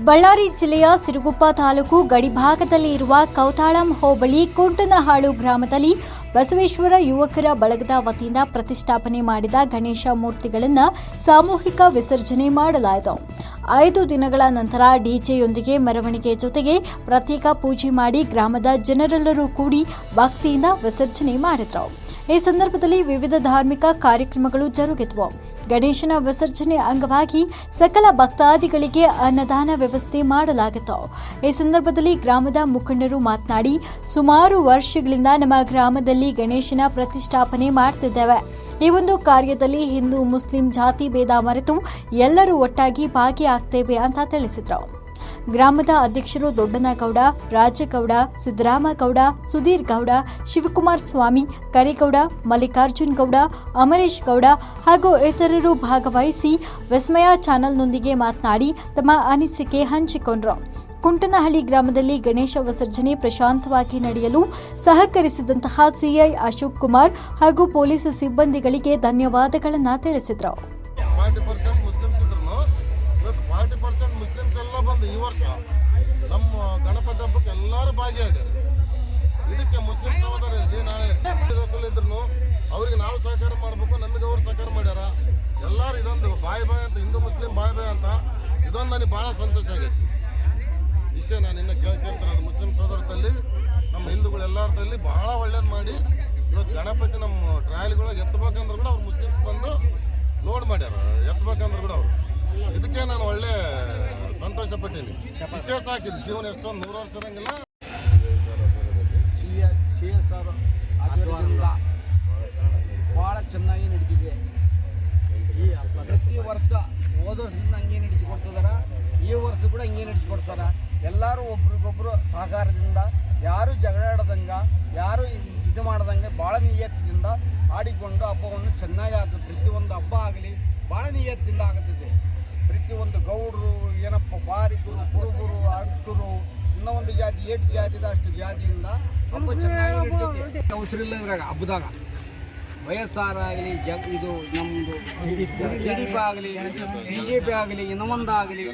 ಬಳ್ಳಾರಿ ಜಿಲ್ಲೆಯ ಸಿರುಗುಪ್ಪ ತಾಲೂಕು ಗಡಿಭಾಗದಲ್ಲಿ ಇರುವ ಕೌತಾಳಂ ಹೋಬಳಿ ಕುಂಟನಹಾಳು ಗ್ರಾಮದಲ್ಲಿ ಬಸವೇಶ್ವರ ಯುವಕರ ಬಳಗದ ವತಿಯಿಂದ ಪ್ರತಿಷ್ಠಾಪನೆ ಮಾಡಿದ ಗಣೇಶ ಮೂರ್ತಿಗಳನ್ನು ಸಾಮೂಹಿಕ ವಿಸರ್ಜನೆ ಮಾಡಲಾಯಿತು. 5 ದಿನಗಳ ನಂತರ ಡಿಜೆಯೊಂದಿಗೆ ಮೆರವಣಿಗೆ ಜೊತೆಗೆ ಪ್ರತ್ಯೇಕ ಪೂಜೆ ಮಾಡಿ ಗ್ರಾಮದ ಜನರೆಲ್ಲರೂ ಕೂಡಿ ಭಕ್ತಿಯಿಂದ ವಿಸರ್ಜನೆ ಮಾಡಿದರು. ಈ ಸಂದರ್ಭದಲ್ಲಿ ವಿವಿಧ ಧಾರ್ಮಿಕ ಕಾರ್ಯಕ್ರಮಗಳು ಜರುಗಿದವು. ಗಣೇಶನ ವಿಸರ್ಜನೆ ಅಂಗವಾಗಿ ಸಕಲ ಭಕ್ತಾದಿಗಳಿಗೆ ಅನ್ನದಾನ ವ್ಯವಸ್ಥೆ ಮಾಡಲಾಗಿತ್ತು. ಈ ಸಂದರ್ಭದಲ್ಲಿ ಗ್ರಾಮದ ಮುಖಂಡರು ಮಾತನಾಡಿ, ಸುಮಾರು ವರ್ಷಗಳಿಂದ ನಮ್ಮ ಗ್ರಾಮದಲ್ಲಿ ಗಣೇಶನ ಪ್ರತಿಷ್ಠಾಪನೆ ಮಾಡ್ತಿದ್ದೇವೆ. ಈ ಒಂದು ಕಾರ್ಯದಲ್ಲಿ ಹಿಂದೂ ಮುಸ್ಲಿಂ ಜಾತಿ ಭೇದ ಮರೆತು ಎಲ್ಲರೂ ಒಟ್ಟಾಗಿ ಭಾಗಿಯಾಗ್ತೇವೆ ಅಂತ ತಿಳಿಸಿದರು. ಗ್ರಾಮದ ಅಧ್ಯಕ್ಷರು ದೊಡ್ಡನಗೌಡ, ರಾಜಗೌಡ, ಸಿದ್ದರಾಮಗೌಡ, ಸುಧೀರ್ ಗೌಡ, ಶಿವಕುಮಾರ್ ಸ್ವಾಮಿ, ಕರೇಗೌಡ, ಮಲ್ಲಿಕಾರ್ಜುನ್ ಗೌಡ, ಅಮರೇಶ್ ಗೌಡ ಹಾಗೂ ಇತರರು ಭಾಗವಹಿಸಿ ವಿಸ್ಮಯ ಚಾನೆಲ್ನೊಂದಿಗೆ ಮಾತನಾಡಿ ತಮ್ಮ ಅನಿಸಿಕೆ ಹಂಚಿಕೊಂಡರು. ಕುಂಟನಹಳ್ಳಿ ಗ್ರಾಮದಲ್ಲಿ ಗಣೇಶ ವಿಸರ್ಜನೆ ಪ್ರಶಾಂತವಾಗಿ ನಡೆಯಲು ಸಹಕರಿಸಿದಂತಹ ಸಿಐ ಅಶೋಕ್ ಕುಮಾರ್ ಹಾಗೂ ಪೊಲೀಸ್ ಸಿಬ್ಬಂದಿಗಳಿಗೆ ಧನ್ಯವಾದಗಳನ್ನು ತಿಳಿಸಿದರು. 40% ಮುಸ್ಲಿಮ್ಸ್ ಎಲ್ಲ ಬಂದು ಈ ವರ್ಷ ನಮ್ಮ ಗಣಪತಿ ಹಬ್ಬಕ್ಕೆ ಎಲ್ಲರೂ ಭಾಗಿಯಾಗ್ಯಾರ. ಇದಕ್ಕೆ ಮುಸ್ಲಿಂ ಸಹೋದರರಿಗೆ ನಾಳೆ ಇದ್ರು ಅವ್ರಿಗೆ ನಾವು ಸಹಕಾರ ಮಾಡಬೇಕು, ನಮಗೆ ಅವ್ರು ಸಹಕಾರ ಮಾಡ್ಯಾರ. ಎಲ್ಲರೂ ಇದೊಂದು ಬಾಯ್ ಅಂತ, ಹಿಂದೂ ಮುಸ್ಲಿಂ ಬಾಯ್ ಅಂತ ಇದೊಂದು ನನಗೆ ಭಾಳ ಸಂತೋಷ ಆಗೈತಿ. ಇಷ್ಟೇ ನಾನು ಇನ್ನು ಕೇಳ್ತಿರೋದು, ಮುಸ್ಲಿಂ ಸಹೋದರದಲ್ಲಿ ನಮ್ಮ ಹಿಂದೂಗಳು ಎಲ್ಲರದಲ್ಲಿ ಭಾಳ ಒಳ್ಳೇದು ಮಾಡಿ ಇವತ್ತು ಗಣಪತಿ ನಮ್ಮ ಟ್ರಯಲ್ಗಳಿಗೆ ಎತ್ತಬೇಕಂದ್ರೆ ಕೂಡ ಅವ್ರು ಮುಸ್ಲಿಮ್ಸ್ ಬಂದು ಲೋಡ್ ಮಾಡ್ಯಾರ, ಎತ್ತಬೇಕಂದ್ರೆ ಕೂಡ ಅವರು. ಇದಕ್ಕೆ ನಾನು ಒಳ್ಳೆ ಸಂತೋಷ ಪಟ್ಟೀನಿ. ಇಷ್ಟೇ ಸಾಕಿದ್ದು ಜೀವನ ಎಷ್ಟೊಂದು 100 ವರ್ಷ ಇರಂಗಿಲ್ಲ. CSR ಆಧ್ವರ್ಯದಿಂದ ಭಾಳ ಚೆನ್ನಾಗಿ ನಡೀತಿದೆ. ಪ್ರತಿ ವರ್ಷ ಹೋದ ವರ್ಷದಿಂದ ಹಂಗೆ ನಡೆಸಿಕೊಡ್ತಿದಾರ, ಈ ವರ್ಷ ಕೂಡ ಹಿಂಗೆ ನಡೆಸಿಕೊಡ್ತಾರೆ. ಎಲ್ಲರೂ ಒಬ್ರಿಗೊಬ್ಬರು ಸಹಕಾರದಿಂದ, ಯಾರು ಜಗಳಾಡದಂಗೆ, ಯಾರು ಇದು ಮಾಡ್ದಂಗೆ ಭಾಳ ನಿಯತ್ತಿನಿಂದ ಆಡಿಕೊಂಡು ಹಬ್ಬವನ್ನು ಚೆನ್ನಾಗಿ ಆಗ್ತದೆ. ಪ್ರತಿಯೊಂದು ಹಬ್ಬ ಆಗಲಿ ಭಾಳ ನಿಯತ್ತಿಂದ ಆಗುತ್ತದೆ. ಪ್ರತಿಯೊಂದು ಗೌಡರು ಏನಪ್ಪ ಬಾರಿಕರು, ಕುರುಬರು, ಅರಸರು, ಇನ್ನೂ ಒಂದು ಜಾತಿ 8 ಜಾತಿದ ಅಷ್ಟು ಜಾತಿಯಿಂದ ಹಬ್ಬ ಚೆನ್ನಾಗಿ ನಡೀತದೆ. ಅವಸರಿಲ್ಲ ಇದ್ರಾಗ ಹಬ್ಬದಾಗ ವಯಸ್ಸಾರ ಆಗಲಿ, ಇದು ನಮ್ಮದು TDP ಆಗಲಿ, BJP ಆಗಲಿ, ಇನ್ನೊಂದಾಗಲಿ,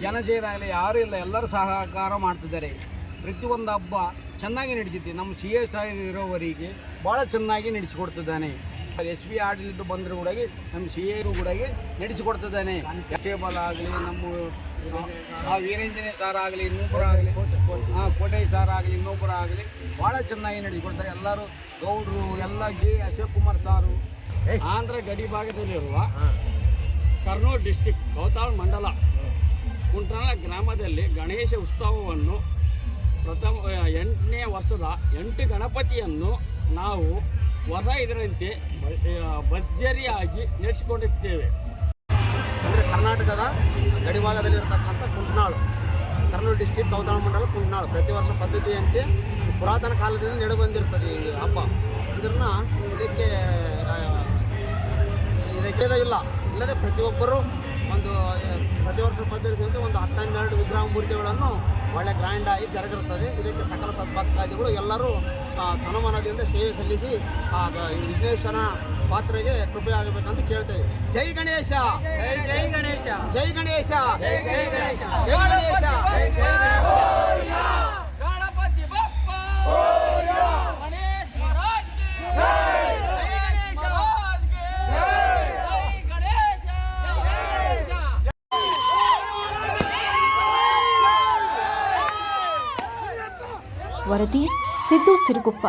ಜನಸೇನೆ ಆಗಲಿ, ಯಾರೂ ಇಲ್ಲ, ಎಲ್ಲರೂ ಸಹಕಾರ ಮಾಡ್ತಿದ್ದಾರೆ. ಪ್ರತಿಯೊಂದು ಹಬ್ಬ ಚೆನ್ನಾಗಿ ನಡೀತೈತಿ. ನಮ್ಮ CSI ಇರೋವರಿಗೆ ಭಾಳ ಚೆನ್ನಾಗಿ ನಡೆಸಿಕೊಡ್ತಿದ್ದಾನೆ. SP ಆಡಳಿತ ಬಂದರೂ ಕೂಡ ನಮ್ಮ CA ಕೂಡ ನಡೆಸಿಕೊಡ್ತಿದ್ದಾನೆ. ಟೇಬಲ್ ಆಗಲಿ, ನಮ್ಮ ವೀರೇಂಜನೇ ಸಾರ್ ಆಗಲಿ, ಇನ್ನೊಬ್ಬರಾಗಲಿ, ಕೋಟೆ ಸಾರ್ ಆಗಲಿ, ಇನ್ನೊಬ್ಬರಾಗಲಿ ಭಾಳ ಚೆನ್ನಾಗಿ ನಡೆಸಿಕೊಡ್ತಾರೆ. ಎಲ್ಲರೂ ಗೌಡರು ಎಲ್ಲ ಅಶೋಕ್ ಕುಮಾರ್ ಸಾರು. ಆಂಧ್ರ ಗಡಿ ಭಾಗದಲ್ಲಿರುವ ಕರ್ನೂಲ್ ಡಿಸ್ಟಿಕ್ ಕೌತಾಳ್ ಮಂಡಲ ಕುಂಟನಹಾಳ ಗ್ರಾಮದಲ್ಲಿ ಗಣೇಶ ಉತ್ಸವವನ್ನು ಪ್ರಥಮ 8ನೇ ವರ್ಷದ 8 ಗಣಪತಿಯನ್ನು ನಾವು ಹೊಸ ಇದರಂತೆ ಭರ್ಜರಿಯಾಗಿ ನಡೆಸಿಕೊಂಡಿದ್ದೇವೆ. ಅಂದರೆ ಕರ್ನಾಟಕದ ಗಡಿಭಾಗದಲ್ಲಿರತಕ್ಕಂಥ ಕುಂಟನಹಾಳು, ಕರ್ನೂಲ್ ಡಿಸ್ಟಿಕ್ ಕೌತಾಳ್ ಮಂಡಲ ಕುಂಟನಹಾಳು ಪ್ರತಿ ವರ್ಷ ಪದ್ಧತಿಯಂತೆ ಪುರಾತನ ಕಾಲದಿಂದ ನಡೆದು ಬಂದಿರ್ತದೆ ಈ ಹಬ್ಬ. ಇದಕ್ಕೆ ಇಲ್ಲ ಇಲ್ಲದೆ ಪ್ರತಿಯೊಬ್ಬರು ಪ್ರತಿ ವರ್ಷ ಪದ್ಧತಿಯಂತೆ ಒಂದು 10-12 ವಿಗ್ರಹ ಮೂರ್ತಿಗಳನ್ನು ಒಳ್ಳೆ ಗ್ರ್ಯಾಂಡಾಗಿ ಜರುಗಿರುತ್ತದೆ. ಇದಕ್ಕೆ ಸಕಲ ಸದ್ಭಕ್ತಾದಿಗಳು ಎಲ್ಲರೂ ತನುಮನದಿಂದ ಸೇವೆ ಸಲ್ಲಿಸಿ ವಿಘ್ನೇಶ್ವರನ ಪಾತ್ರೆಗೆ ಕೃಪೆ ಆಗಬೇಕಂತ ಕೇಳ್ತೇವೆ. ಜೈ ಗಣೇಶ, ಜೈ ಗಣೇಶ, ಜೈ ಗಣೇಶ, ಜೈ ಗಣೇಶ, ಜೈ ಗಣೇಶ. ಗಣಪತಿ ಬಪ್ಪ ಗಣೇಶ್ ಮಹಾರಾಜ್ ಕಿ ವರದಿ ಸಿದ್ದು ಸಿರುಗುಪ್ಪ.